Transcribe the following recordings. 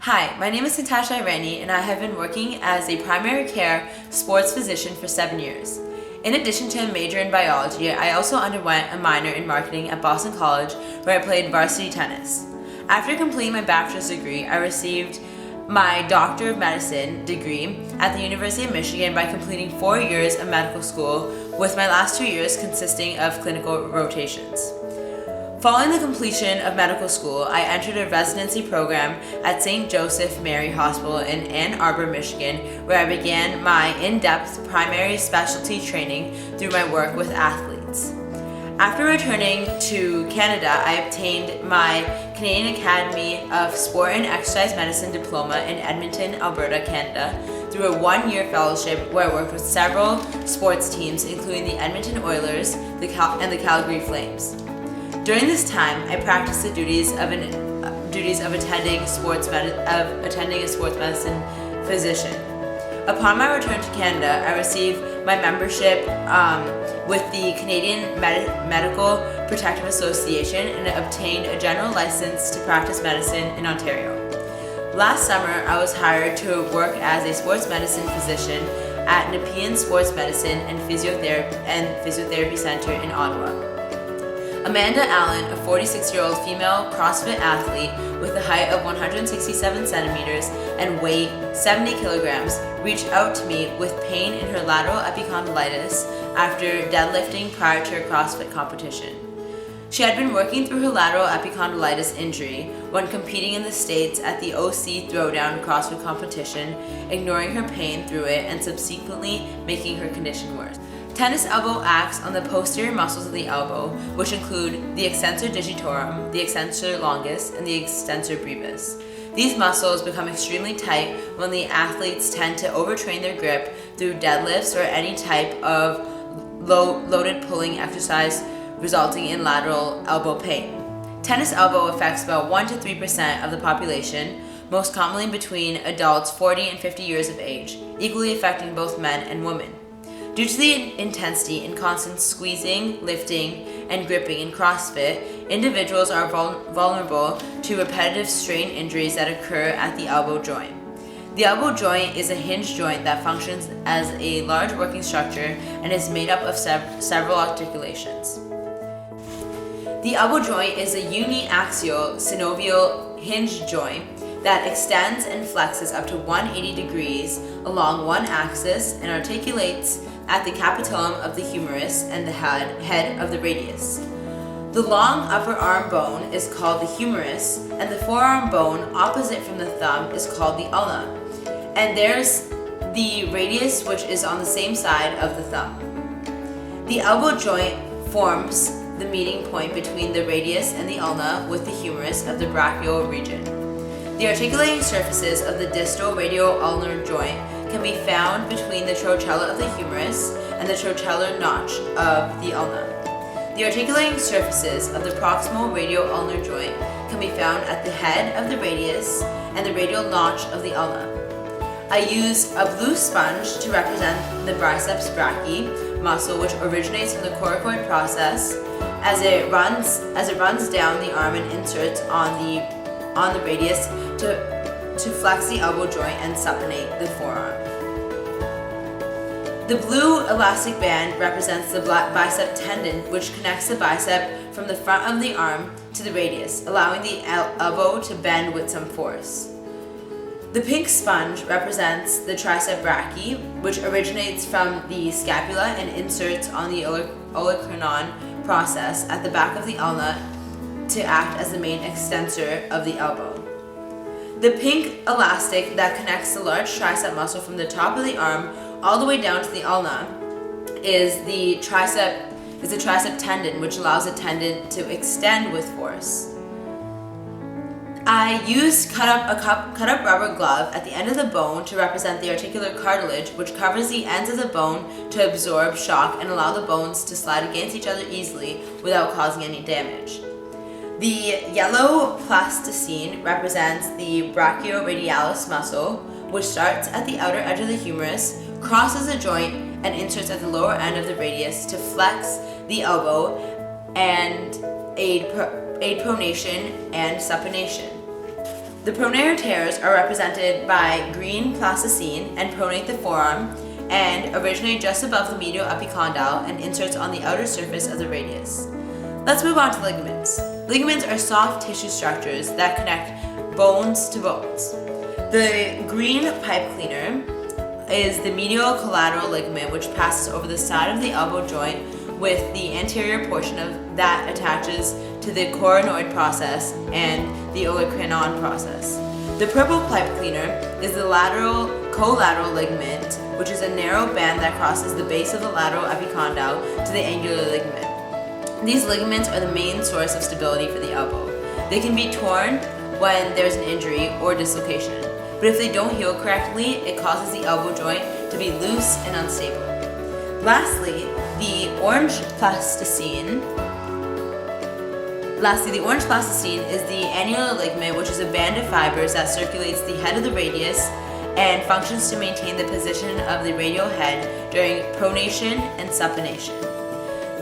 Hi, my name is Natasha Irani, and I have been working as a primary care sports physician for 7 years. In addition to a major in biology, I also underwent a minor in marketing at Boston College, where I played varsity tennis. After completing my bachelor's degree, I received my Doctor of Medicine degree at the University of Michigan by completing 4 years of medical school, with my last 2 years consisting of clinical rotations. Following the completion of medical school, I entered a residency program at St. Joseph Mary Hospital in Ann Arbor, Michigan, where I began my in-depth primary specialty training through my work with athletes. After returning to Canada, I obtained my Canadian Academy of Sport and Exercise Medicine diploma in Edmonton, Alberta, Canada, through a 1-year fellowship where I worked with several sports teams, including the Edmonton Oilers and the Calgary Flames. During this time, I practiced the duties of attending a sports medicine physician. Upon my return to Canada, I received my membership with the Canadian Medical Protective Association and obtained a general license to practice medicine in Ontario. Last summer, I was hired to work as a sports medicine physician at Nepean Sports Medicine and Physiotherapy Center in Ottawa. Amanda Allen, a 46-year-old female CrossFit athlete with a height of 167 centimeters and weight 70 kilograms, reached out to me with pain in her lateral epicondylitis after deadlifting prior to her CrossFit competition. She had been working through her lateral epicondylitis injury when competing in the States at the OC Throwdown CrossFit competition, ignoring her pain through it and subsequently making her condition worse. Tennis elbow acts on the posterior muscles of the elbow, which include the extensor digitorum, the extensor longus, and the extensor brevis. These muscles become extremely tight when the athletes tend to overtrain their grip through deadlifts or any type of loaded pulling exercise, resulting in lateral elbow pain. Tennis elbow affects about 1 to 3% of the population, most commonly between adults 40 and 50 years of age, equally affecting both men and women. Due to the intensity and constant squeezing, lifting, and gripping in CrossFit, individuals are vulnerable to repetitive strain injuries that occur at the elbow joint. The elbow joint is a hinge joint that functions as a large working structure and is made up of several articulations. The elbow joint is a uniaxial synovial hinge joint that extends and flexes up to 180 degrees along one axis and articulates at the capitulum of the humerus and the head of the radius. The long upper arm bone is called the humerus, and the forearm bone opposite from the thumb is called the ulna. And there's the radius, which is on the same side of the thumb. The elbow joint forms the meeting point between the radius and the ulna with the humerus of the brachial region. The articulating surfaces of the distal radial-ulnar joint can be found between the trochlea of the humerus and the trochlear notch of the ulna. The articulating surfaces of the proximal radial-ulnar joint can be found at the head of the radius and the radial notch of the ulna. I use a blue sponge to represent the biceps brachii muscle, which originates from the coracoid process as it runs down the arm and inserts on the radius to flex the elbow joint and supinate the forearm. The blue elastic band represents the bicep tendon, which connects the bicep from the front of the arm to the radius, allowing the elbow to bend with some force. The pink sponge represents the tricep brachii, which originates from the scapula and inserts on the olecranon process at the back of the ulna to act as the main extensor of the elbow. The pink elastic that connects the large tricep muscle from the top of the arm all the way down to the ulna is the tricep tendon, which allows the tendon to extend with force. I used cut up rubber glove at the end of the bone to represent the articular cartilage, which covers the ends of the bone to absorb shock and allow the bones to slide against each other easily without causing any damage. The yellow plasticine represents the brachioradialis muscle, which starts at the outer edge of the humerus, crosses the joint, and inserts at the lower end of the radius to flex the elbow and aid pronation and supination. The pronator tears are represented by green plasticine and pronate the forearm and originate just above the medial epicondyle and inserts on the outer surface of the radius. Let's move on to ligaments. Ligaments are soft tissue structures that connect bones to bones. The green pipe cleaner is the medial collateral ligament, which passes over the side of the elbow joint with the anterior portion of that attaches to the coronoid process and the olecranon process. The purple pipe cleaner is the collateral ligament, which is a narrow band that crosses the base of the lateral epicondyle to the angular ligament. These ligaments are the main source of stability for the elbow. They can be torn when there's an injury or dislocation, but if they don't heal correctly, it causes the elbow joint to be loose and unstable. Lastly, the orange plasticine is the annular ligament, which is a band of fibers that circulates the head of the radius and functions to maintain the position of the radial head during pronation and supination.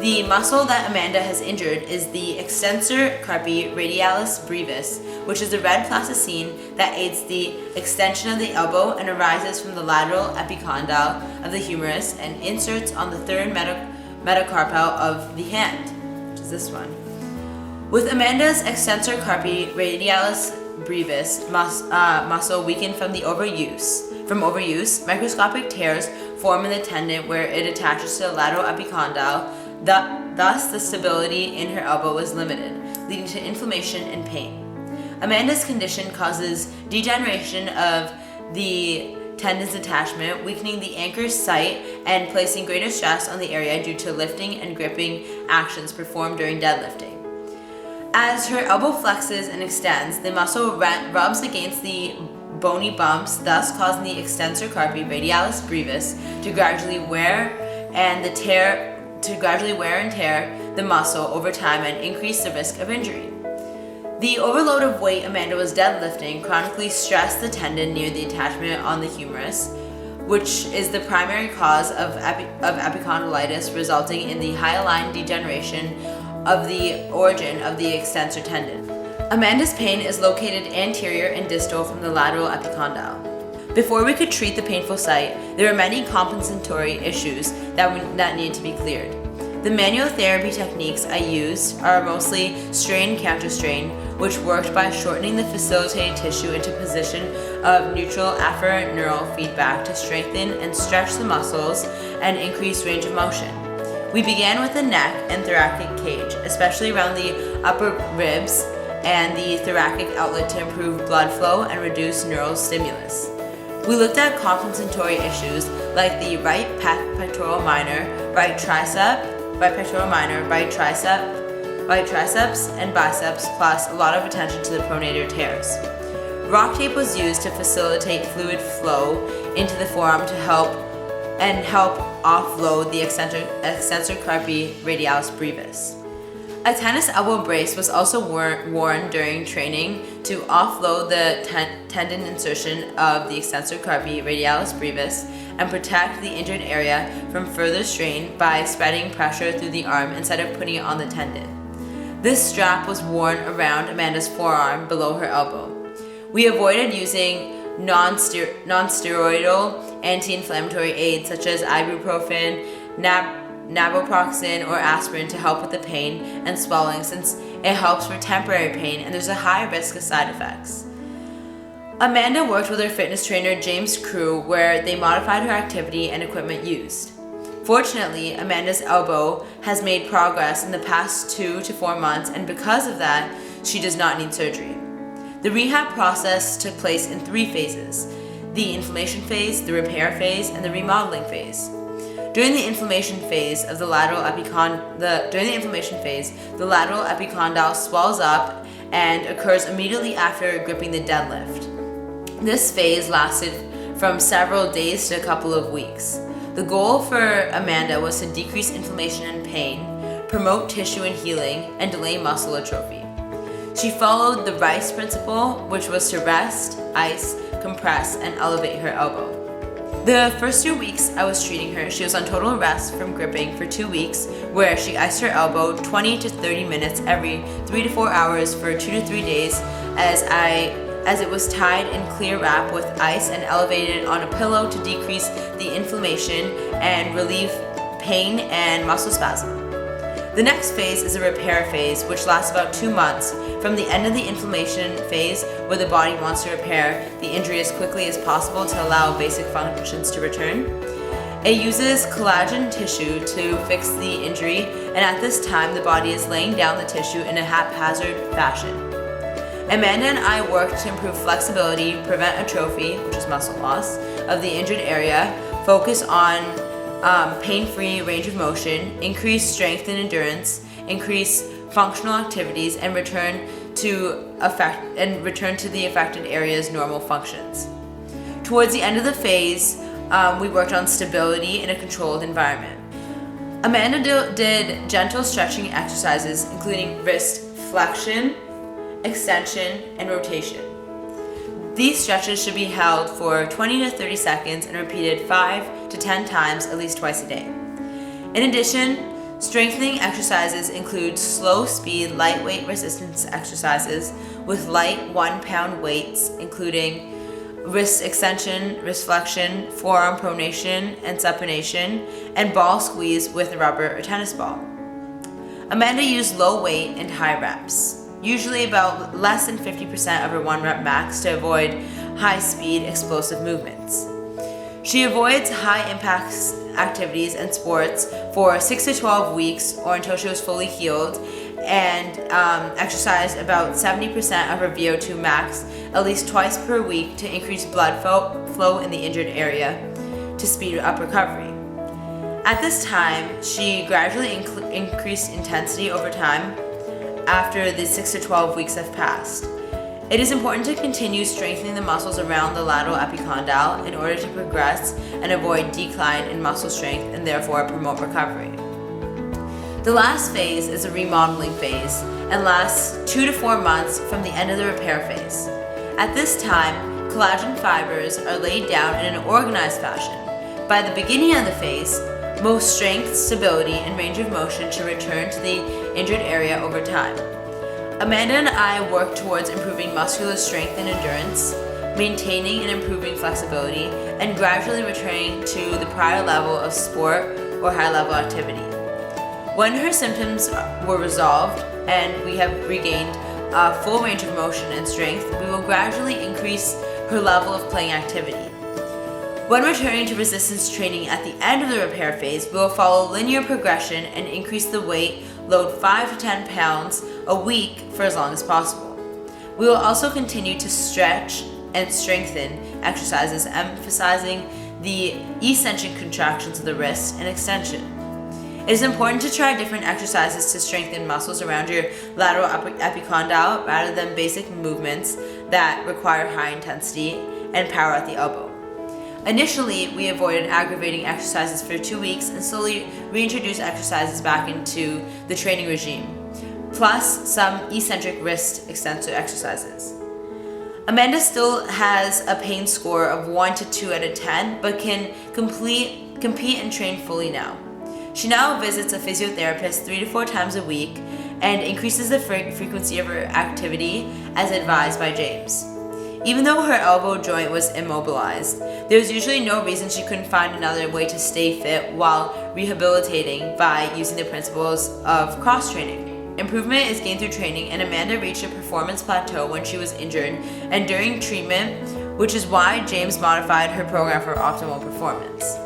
The muscle that Amanda has injured is the extensor carpi radialis brevis, which is a red plasticine that aids the extension of the elbow and arises from the lateral epicondyle of the humerus and inserts on the third metacarpal of the hand, which is this one. With Amanda's extensor carpi radialis brevis muscle weakened from overuse, microscopic tears form in the tendon where it attaches to the lateral epicondyle. Thus, the stability in her elbow was limited, leading to inflammation and pain. Amanda's condition causes degeneration of the tendon's attachment, weakening the anchor site and placing greater stress on the area due to lifting and gripping actions performed during deadlifting. As her elbow flexes and extends, the muscle rubs against the bony bumps, thus causing the extensor carpi radialis brevis to gradually wear and tear the muscle over time and increase the risk of injury. The overload of weight Amanda was deadlifting chronically stressed the tendon near the attachment on the humerus, which is the primary cause of epicondylitis, resulting in the hyaline degeneration of the origin of the extensor tendon. Amanda's pain is located anterior and distal from the lateral epicondyle. Before we could treat the painful site, there were many compensatory issues that needed to be cleared. The manual therapy techniques I used are mostly strain counter-strain, which worked by shortening the facilitated tissue into position of neutral afferent neural feedback to strengthen and stretch the muscles and increase range of motion. We began with the neck and thoracic cage, especially around the upper ribs and the thoracic outlet to improve blood flow and reduce neural stimulus. We looked at compensatory issues like the right pectoral minor, right pectoral minor, right triceps, and biceps, plus a lot of attention to the pronator tears. Rock tape was used to facilitate fluid flow into the forearm to help offload the extensor carpi radialis brevis. A tennis elbow brace was also worn during training to offload the tendon insertion of the extensor carpi radialis brevis and protect the injured area from further strain by spreading pressure through the arm instead of putting it on the tendon. This strap was worn around Amanda's forearm below her elbow. We avoided using non-steroidal anti-inflammatory aids such as ibuprofen, naproxen, or aspirin to help with the pain and swelling, since it helps for temporary pain and there's a high risk of side effects. Amanda worked with her fitness trainer James Crew, where they modified her activity and equipment used. Fortunately, Amanda's elbow has made progress in the past 2 to 4 months, and because of that, she does not need surgery. The rehab process took place in 3 phases: the inflammation phase, the repair phase, and the remodeling phase. During the inflammation phase, the lateral epicondyle swells up and occurs immediately after gripping the deadlift. This phase lasted from several days to a couple of weeks. The goal for Amanda was to decrease inflammation and pain, promote tissue and healing, and delay muscle atrophy. She followed the RICE principle, which was to rest, ice, compress, and elevate her elbow. The first 2 weeks I was treating her, she was on total rest from gripping for 2 weeks, where she iced her elbow 20 to 30 minutes every 3 to 4 hours for 2 to 3 days as I as it was tied in clear wrap with ice and elevated on a pillow to decrease the inflammation and relieve pain and muscle spasm. The next phase is a repair phase, which lasts about 2 months from the end of the inflammation phase, where the body wants to repair the injury as quickly as possible to allow basic functions to return. It uses collagen tissue to fix the injury, and at this time the body is laying down the tissue in a haphazard fashion. Amanda and I worked to improve flexibility, prevent atrophy, which is muscle loss, of the injured area, focus on pain-free range of motion, increase strength and endurance, increase functional activities, and return to the affected area's normal functions. Towards the end of the phase, we worked on stability in a controlled environment. Amanda did gentle stretching exercises, including wrist flexion, extension, and rotation. These stretches should be held for 20 to 30 seconds and repeated 5 to 10 times at least twice a day. In addition, strengthening exercises include slow speed, lightweight resistance exercises with light 1-pound weights, including wrist extension, wrist flexion, forearm pronation and supination, and ball squeeze with a rubber or tennis ball. Amanda used low weight and high reps, usually about less than 50% of her 1 rep max, to avoid high speed explosive movements. She avoids high impact activities and sports for 6 to 12 weeks or until she was fully healed, and exercised about 70% of her VO2 max at least twice per week to increase blood flow in the injured area to speed up recovery. At this time, she gradually increased intensity over time after the 6 to 12 weeks have passed. It is important to continue strengthening the muscles around the lateral epicondyle in order to progress and avoid decline in muscle strength and therefore promote recovery. The last phase is a remodeling phase and lasts 2 to 4 months from the end of the repair phase. At this time, collagen fibers are laid down in an organized fashion. By the beginning of the phase, most strength, stability, and range of motion should return to the injured area over time. Amanda and I work towards improving muscular strength and endurance, maintaining and improving flexibility, and gradually returning to the prior level of sport or high-level activity. When her symptoms were resolved and we have regained a full range of motion and strength, we will gradually increase her level of playing activity. When returning to resistance training at the end of the repair phase, we will follow linear progression and increase the weight load 5 to 10 pounds a week for as long as possible. We will also continue to stretch and strengthen exercises, emphasizing the eccentric contractions of the wrist and extension. It is important to try different exercises to strengthen muscles around your lateral epicondyle rather than basic movements that require high intensity and power at the elbow. Initially, we avoided aggravating exercises for 2 weeks and slowly reintroduced exercises back into the training regime, plus some eccentric wrist extensor exercises. Amanda still has a pain score of 1 to 2 out of 10, but can compete and train fully now. She now visits a physiotherapist 3 to 4 times a week and increases the frequency of her activity as advised by James. Even though her elbow joint was immobilized, there was usually no reason she couldn't find another way to stay fit while rehabilitating by using the principles of cross-training. Improvement is gained through training, and Amanda reached a performance plateau when she was injured and during treatment, which is why James modified her program for optimal performance.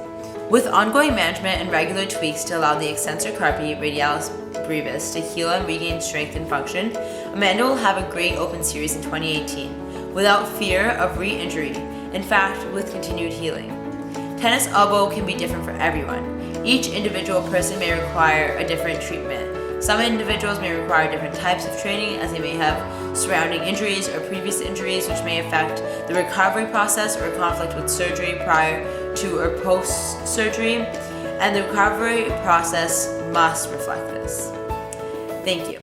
With ongoing management and regular tweaks to allow the extensor carpi radialis brevis to heal and regain strength and function, Amanda will have a great open series in 2018. Without fear of re-injury, in fact, with continued healing. Tennis elbow can be different for everyone. Each individual person may require a different treatment. Some individuals may require different types of training as they may have surrounding injuries or previous injuries which may affect the recovery process or conflict with surgery prior to or post-surgery, and the recovery process must reflect this. Thank you.